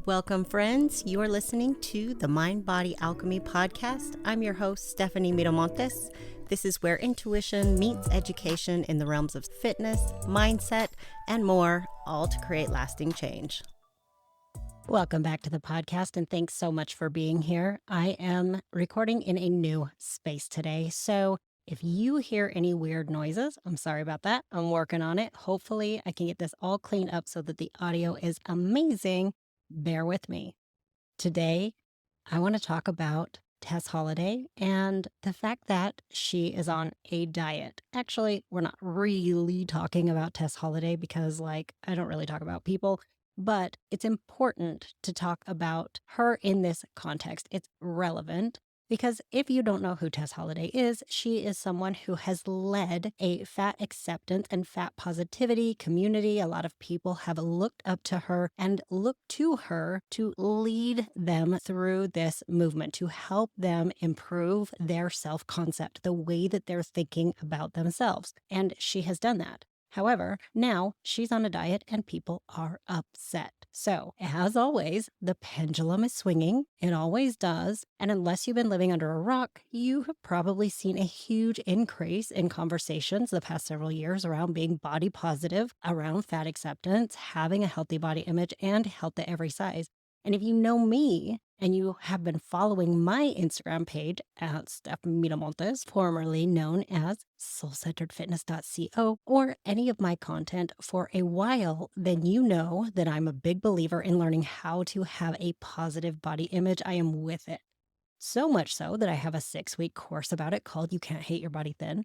Welcome, friends. You are listening to the Mind Body Alchemy podcast. I'm your host, Stephanie Miramontes. This is where intuition meets education in the realms of fitness, mindset, and more, all to create lasting change. Welcome back to the podcast, and thanks so much for being here. I am recording in a new space today, so if you hear any weird noises, I'm sorry about that. I'm working on it. Hopefully, I can get this all cleaned up so that the audio is amazing. Bear with me. Today, I want to talk about Tess Holiday and the fact that she is on a diet. Actually, we're not really talking about Tess Holiday because, I don't really talk about people, but it's important to talk about her in this context. It's relevant because if you don't know who Tess Holiday is, she is someone who has led a fat acceptance and fat positivity community. A lot of people have looked up to her and looked to her to lead them through this movement, to help them improve their self-concept, the way that they're thinking about themselves. And she has done that. However, now she's on a diet and people are upset. So, as always, the pendulum is swinging. It always does. And unless you've been living under a rock, you have probably seen a huge increase in conversations the past several years around being body positive, around fat acceptance, having a healthy body image, and health at every size. And if you know me and you have been following my Instagram page at Stephanie Miramontes, formerly known as soulcenteredfitness.co, or any of my content for a while, then you know that I'm a big believer in learning how to have a positive body image. I am with it. So much so that I have a 6-week course about it called You Can't Hate Your Body Thin.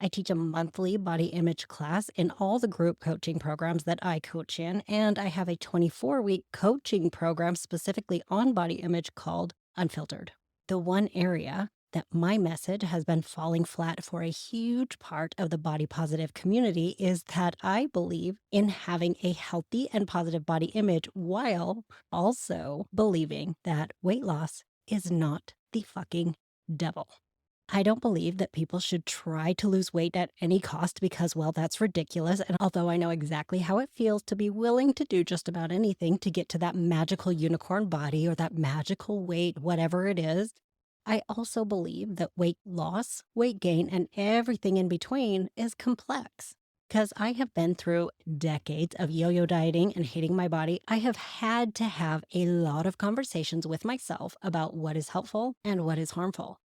I teach a monthly body image class in all the group coaching programs that I coach in, and I have a 24-week coaching program specifically on body image called Unfiltered. The one area that my message has been falling flat for a huge part of the body positive community is that I believe in having a healthy and positive body image while also believing that weight loss is not the fucking devil. I don't believe that people should try to lose weight at any cost because, well, that's ridiculous. And although I know exactly how it feels to be willing to do just about anything to get to that magical unicorn body or that magical weight, whatever it is, I also believe that weight loss, weight gain, and everything in between is complex. Because I have been through decades of yo-yo dieting and hating my body, I have had to have a lot of conversations with myself about what is helpful and what is harmful.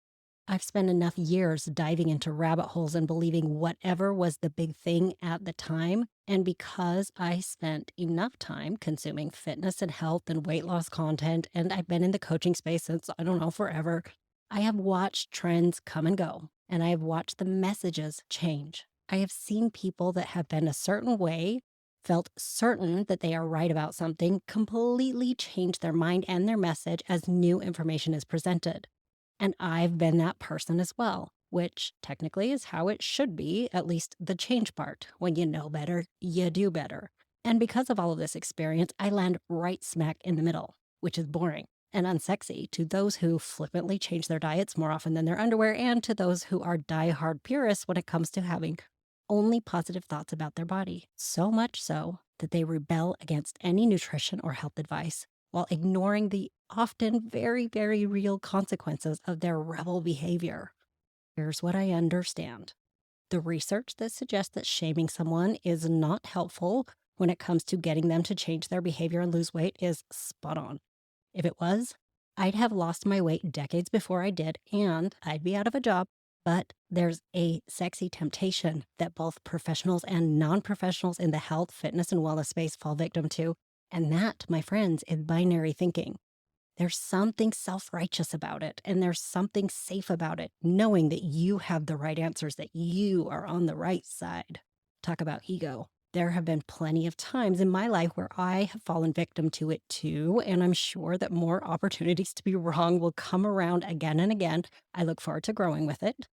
I've spent enough years diving into rabbit holes and believing whatever was the big thing at the time. And because I spent enough time consuming fitness and health and weight loss content, and I've been in the coaching space since, forever, I have watched trends come and go, and I have watched the messages change. I have seen people that have been a certain way, felt certain that they are right about something, completely change their mind and their message as new information is presented. And I've been that person as well, which technically is how it should be, at least the change part. When you know better, you do better. And because of all of this experience, I land right smack in the middle, which is boring and unsexy to those who flippantly change their diets more often than their underwear, and to those who are diehard purists when it comes to having only positive thoughts about their body. So much so that they rebel against any nutrition or health advice, while ignoring the often very, very real consequences of their rebel behavior. Here's what I understand. The research that suggests that shaming someone is not helpful when it comes to getting them to change their behavior and lose weight is spot on. If it was, I'd have lost my weight decades before I did, and I'd be out of a job. But there's a sexy temptation that both professionals and non-professionals in the health, fitness, and wellness space fall victim to. And that, my friends, is binary thinking. There's something self-righteous about it, and there's something safe about it, knowing that you have the right answers, that you are on the right side. Talk about ego. There have been plenty of times in my life where I have fallen victim to it too, and I'm sure that more opportunities to be wrong will come around again and again. I look forward to growing with it.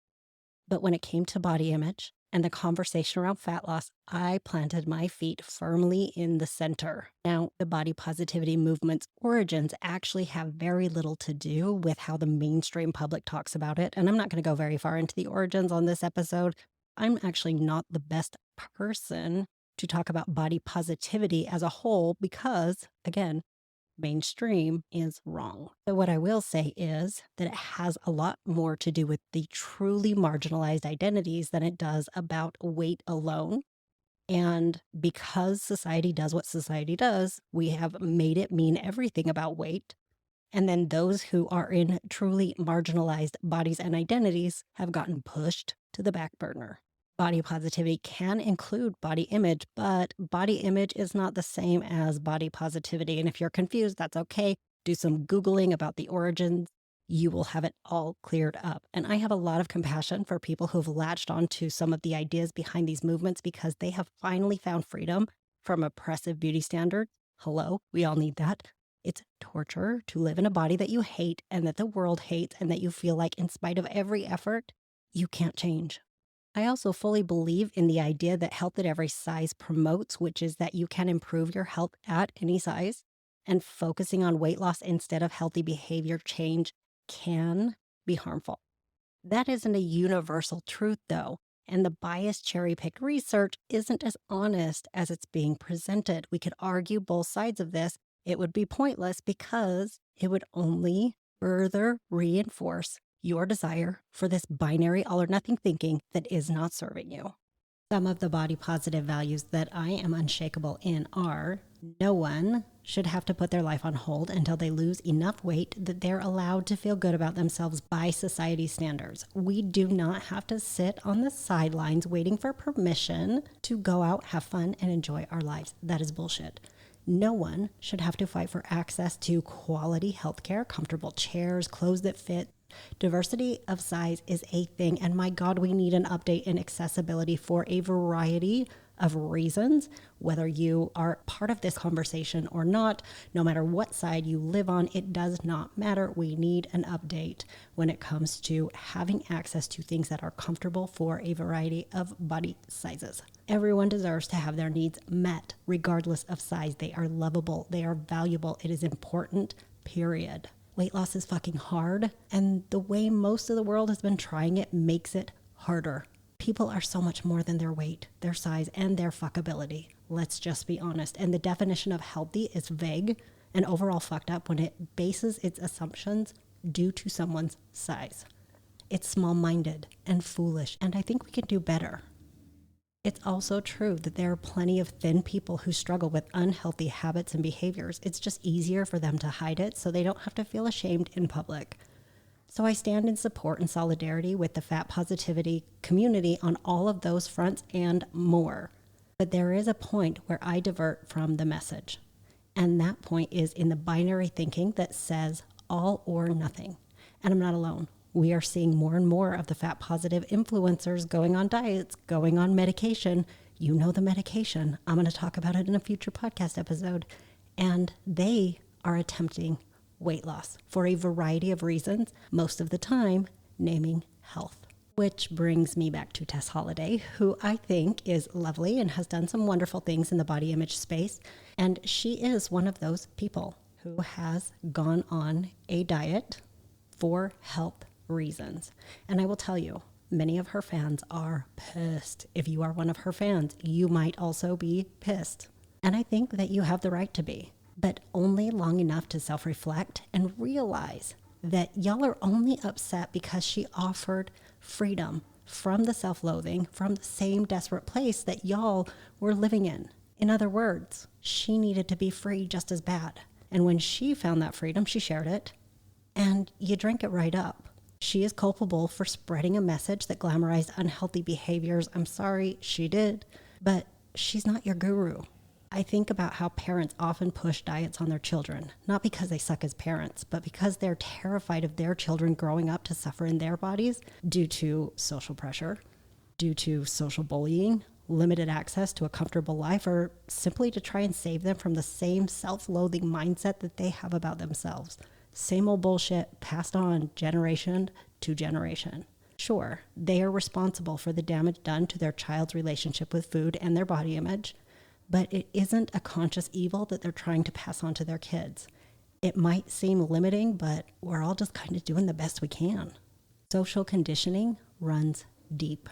But when it came to body image and the conversation around fat loss, I planted my feet firmly in the center. Now, the body positivity movement's origins actually have very little to do with how the mainstream public talks about it. And I'm not going to go very far into the origins on this episode. I'm actually not the best person to talk about body positivity as a whole because, again, mainstream is wrong. So what I will say is that it has a lot more to do with the truly marginalized identities than it does about weight alone. And because society does what society does, we have made it mean everything about weight. And then those who are in truly marginalized bodies and identities have gotten pushed to the back burner. Body positivity can include body image, but body image is not the same as body positivity. And if you're confused, that's okay. Do some Googling about the origins. You will have it all cleared up. And I have a lot of compassion for people who've latched onto some of the ideas behind these movements because they have finally found freedom from oppressive beauty standards. Hello, we all need that. It's torture to live in a body that you hate and that the world hates and that you feel like in spite of every effort, you can't change. I also fully believe in the idea that health at every size promotes, which is that you can improve your health at any size, and focusing on weight loss instead of healthy behavior change can be harmful. That isn't a universal truth though, and the biased cherry-picked research isn't as honest as it's being presented. We could argue both sides of this. It would be pointless because it would only further reinforce your desire for this binary all or nothing thinking that is not serving you. Some of the body positive values that I am unshakable in are: no one should have to put their life on hold until they lose enough weight that they're allowed to feel good about themselves by society's standards. We do not have to sit on the sidelines waiting for permission to go out, have fun, and enjoy our lives. That is bullshit. No one should have to fight for access to quality healthcare, comfortable chairs, clothes that fit. Diversity of size is a thing, and my God, we need an update in accessibility for a variety of reasons, whether you are part of this conversation or not. No matter what side you live on, it does not matter. We need an update when it comes to having access to things that are comfortable for a variety of body sizes. Everyone deserves to have their needs met, regardless of size. They are lovable, they are valuable, it is important, period. Weight loss is fucking hard, and the way most of the world has been trying it makes it harder. People are so much more than their weight, their size, and their fuckability. Let's just be honest. And the definition of healthy is vague and overall fucked up when it bases its assumptions due to someone's size. It's small-minded and foolish, and I think we can do better. It's also true that there are plenty of thin people who struggle with unhealthy habits and behaviors. It's just easier for them to hide it so they don't have to feel ashamed in public. So I stand in support and solidarity with the fat positivity community on all of those fronts and more. But there is a point where I divert from the message. And that point is in the binary thinking that says all or nothing. And I'm not alone. We are seeing more and more of the fat positive influencers going on diets, going on medication. You know the medication. I'm going to talk about it in a future podcast episode. And they are attempting weight loss for a variety of reasons, most of the time naming health. Which brings me back to Tess Holiday, who I think is lovely and has done some wonderful things in the body image space. And she is one of those people who has gone on a diet for health reasons. And I will tell you, many of her fans are pissed. If you are one of her fans, you might also be pissed. And I think that you have the right to be, but only long enough to self-reflect and realize that y'all are only upset because she offered freedom from the self-loathing, from the same desperate place that y'all were living in. In other words, she needed to be free just as bad. And when she found that freedom, she shared it, and you drank it right up. She is culpable for spreading a message that glamorized unhealthy behaviors. I'm sorry, she did, but she's not your guru. I think about how parents often push diets on their children, not because they suck as parents, but because they're terrified of their children growing up to suffer in their bodies due to social pressure, due to social bullying, limited access to a comfortable life, or simply to try and save them from the same self-loathing mindset that they have about themselves. Same old bullshit passed on generation to generation. Sure, they are responsible for the damage done to their child's relationship with food and their body image, but it isn't a conscious evil that they're trying to pass on to their kids. It might seem limiting, but we're all just kind of doing the best we can. Social conditioning runs deep.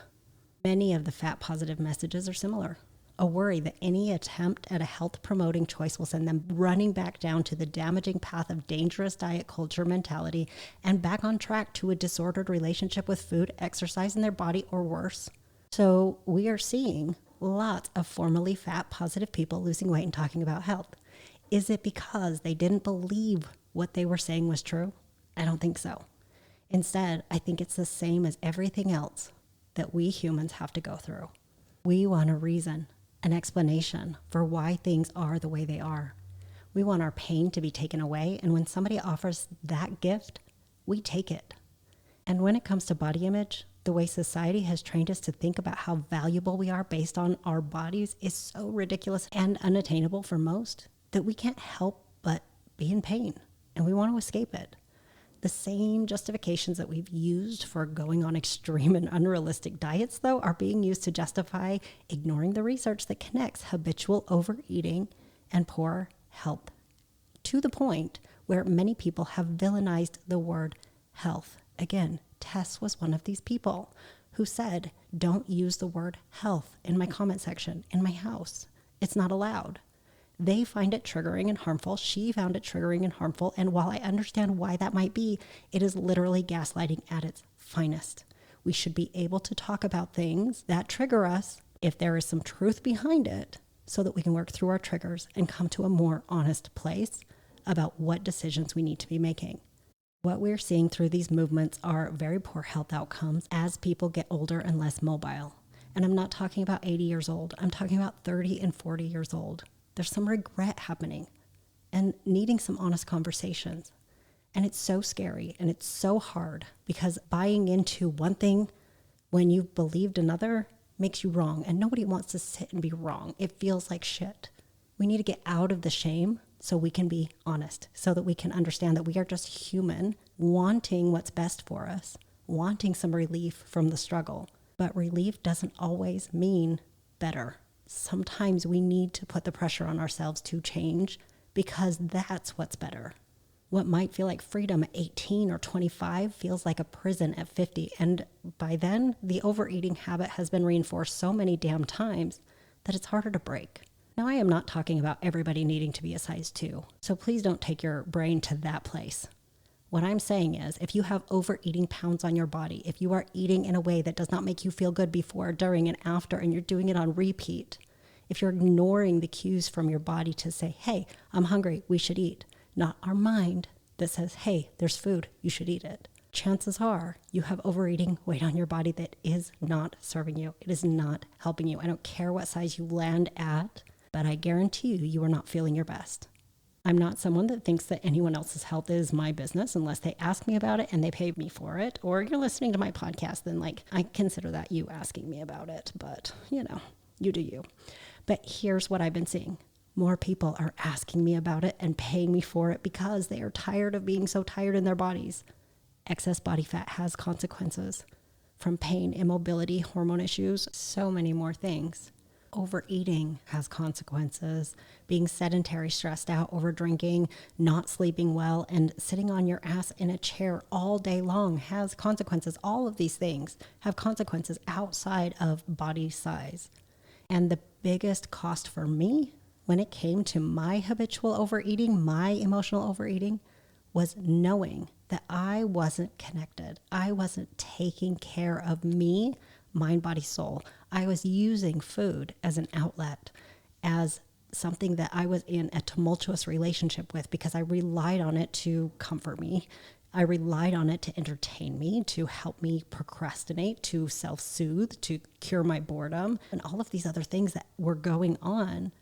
Many of the fat positive messages are similar. a worry that any attempt at a health-promoting choice will send them running back down to the damaging path of dangerous diet culture mentality and back on track to a disordered relationship with food, exercise, and their body, or worse. So we are seeing lots of formerly fat, positive people losing weight and talking about health. Is it because they didn't believe what they were saying was true? I don't think so. Instead, I think it's the same as everything else that we humans have to go through. We want a reason, an explanation for why things are the way they are. We want our pain to be taken away, and when somebody offers that gift, we take it. And when it comes to body image, the way society has trained us to think about how valuable we are based on our bodies is so ridiculous and unattainable for most that we can't help but be in pain, and we want to escape it. The same justifications that we've used for going on extreme and unrealistic diets, though, are being used to justify ignoring the research that connects habitual overeating and poor health, to the point where many people have villainized the word health. Again, Tess was one of these people who said, don't use the word health in my comment section in my house. It's not allowed. They find it triggering and harmful. She found it triggering and harmful. And while I understand why that might be, it is literally gaslighting at its finest. We should be able to talk about things that trigger us if there is some truth behind it, so that we can work through our triggers and come to a more honest place about what decisions we need to be making. What we're seeing through these movements are very poor health outcomes as people get older and less mobile. And I'm not talking about 80 years old. I'm talking about 30 and 40 years old. There's some regret happening and needing some honest conversations. And it's so scary and it's so hard because buying into one thing when you've believed another makes you wrong. And nobody wants to sit and be wrong. It feels like shit. We need to get out of the shame so we can be honest, so that we can understand that we are just human, wanting what's best for us, wanting some relief from the struggle. But relief doesn't always mean better. Sometimes we need to put the pressure on ourselves to change because that's what's better. What might feel like freedom at 18 or 25 feels like a prison at 50. And by then, the overeating habit has been reinforced so many damn times that it's harder to break. Now, I am not talking about everybody needing to be a size 2. So please don't take your brain to that place. What I'm saying is, if you have overeating pounds on your body, if you are eating in a way that does not make you feel good before, during, and after, and you're doing it on repeat, if you're ignoring the cues from your body to say, hey, I'm hungry, we should eat, not our mind that says, hey, there's food, you should eat it, chances are you have overeating weight on your body that is not serving you. It is not helping you. I don't care what size you land at, but I guarantee you are not feeling your best. I'm not someone that thinks that anyone else's health is my business unless they ask me about it and they pay me for it. Or you're listening to my podcast, then I consider that you asking me about it. But, you do you. But here's what I've been seeing. More people are asking me about it and paying me for it because they are tired of being so tired in their bodies. Excess body fat has consequences, from pain, immobility, hormone issues, so many more things. Overeating has consequences. Being sedentary, stressed out, over drinking, not sleeping well, and sitting on your ass in a chair all day long has consequences. All of these things have consequences outside of body size. And the biggest cost for me when it came to my habitual overeating, my emotional overeating, was knowing that I wasn't connected. I wasn't taking care of me, mind, body, soul. I was using food as an outlet, as something that I was in a tumultuous relationship with because I relied on it to comfort me. I relied on it to entertain me, to help me procrastinate, to self-soothe, to cure my boredom, and all of these other things that were going on.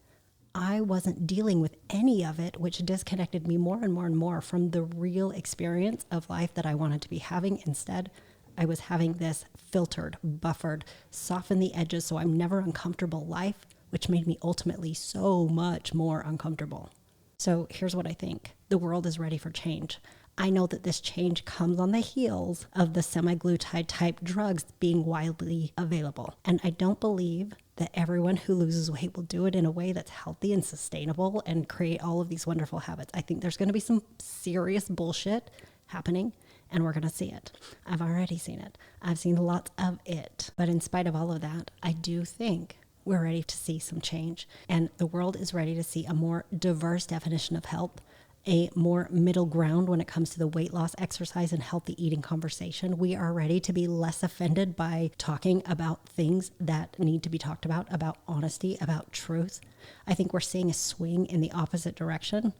I wasn't dealing with any of it, which disconnected me more and more and more from the real experience of life that I wanted to be having. Instead, I was having this filtered, buffered, soften the edges so I'm never uncomfortable life, which made me ultimately so much more uncomfortable. So here's what I think. The world is ready for change. I know that this change comes on the heels of the semaglutide type drugs being widely available. And I don't believe that everyone who loses weight will do it in a way that's healthy and sustainable and create all of these wonderful habits. I think there's going to be some serious bullshit happening, and we're going to see it. I've already seen it. I've seen lots of it. But in spite of all of that, I do think we're ready to see some change. And the world is ready to see a more diverse definition of health, a more middle ground when it comes to the weight loss, exercise, and healthy eating conversation. We are ready to be less offended by talking about things that need to be talked about honesty, about truth. I think we're seeing a swing in the opposite direction,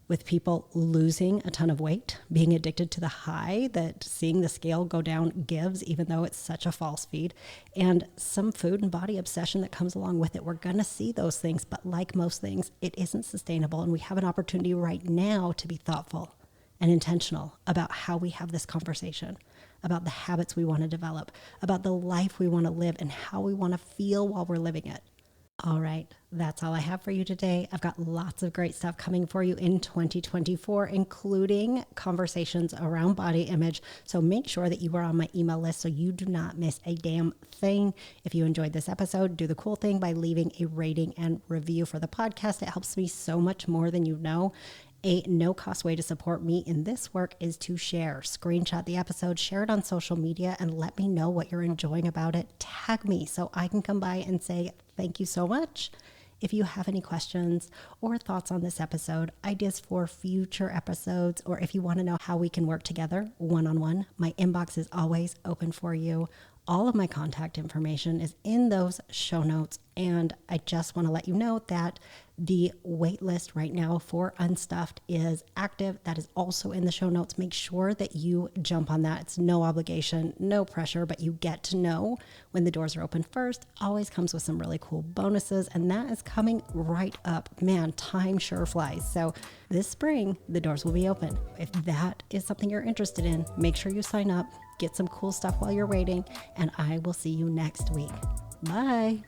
with people losing a ton of weight, being addicted to the high that seeing the scale go down gives, even though it's such a false feed, and some food and body obsession that comes along with it. We're going to see those things, but like most things, it isn't sustainable. And we have an opportunity right now to be thoughtful and intentional about how we have this conversation, about the habits we want to develop, about the life we want to live, and how we want to feel while we're living it. All right, that's all I have for you today. I've got lots of great stuff coming for you in 2024, including conversations around body image. So make sure that you are on my email list so you do not miss a damn thing. If you enjoyed this episode, do the cool thing by leaving a rating and review for the podcast. It helps me so much more than you know. A no-cost way to support me in this work is to share. Screenshot the episode, share it on social media, and let me know what you're enjoying about it. Tag me so I can come by and say thank you so much. If you have any questions or thoughts on this episode, ideas for future episodes, or if you want to know how we can work together one-on-one, my inbox is always open for you. All of my contact information is in those show notes. And I just want to let you know that the wait list right now for Unstuffed is active. That is also in the show notes. Make sure that you jump on that. It's no obligation, no pressure, but you get to know when the doors are open first. Always comes with some really cool bonuses, and that is coming right up. Man, time sure flies. So this spring, the doors will be open. If that is something you're interested in, make sure you sign up, get some cool stuff while you're waiting, and I will see you next week. Bye.